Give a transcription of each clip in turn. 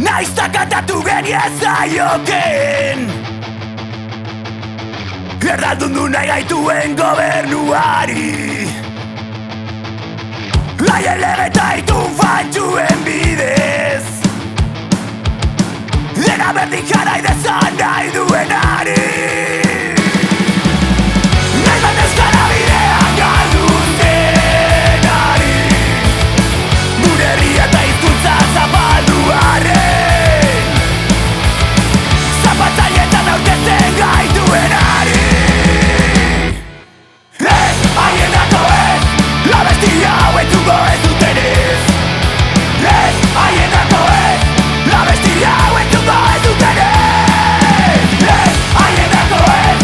Naizta kantatu geniezaioken Erdaldundu nahi gaituen gobernuari Haien lege eta itun fantxuen bidez Dena berdin jarai dezan nahi duenari Nahi bat euskara bidean galdun denari Gure herria eta hizkuntza zapalduaren Zapatzailetan aurkezten gaituenari Ez, haienako ez, abestia hau entzungo ez dutenez Ez, haienako ez, abestia hau entzungo ez dutenez Ez, haienako ez,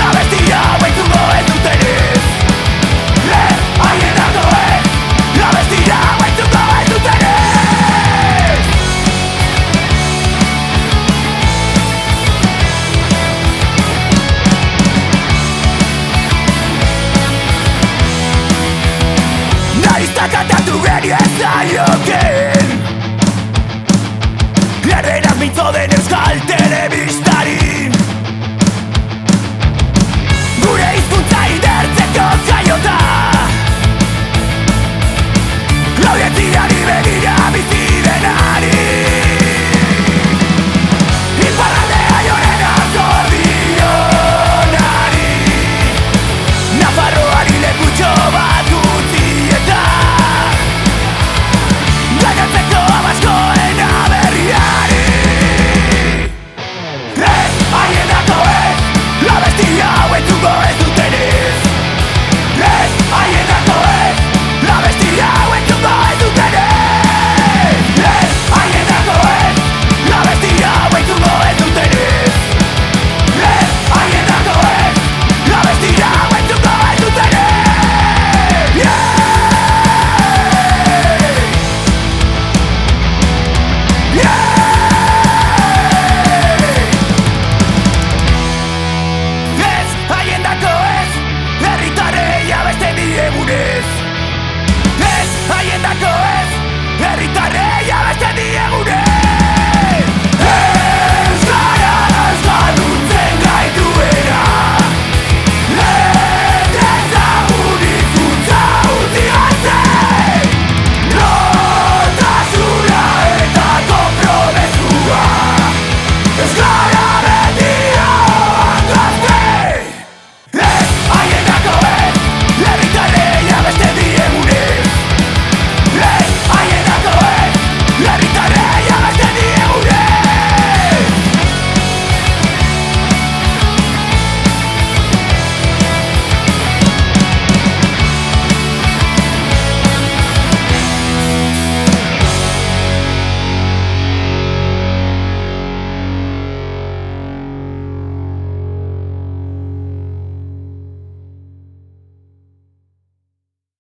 abestia hau entzungo ez dutenez Ez, haienako ez, abestia hau entzungo ez dutenez Naizta kantatu geniezaioken Erderaz mintzo den euskal telebista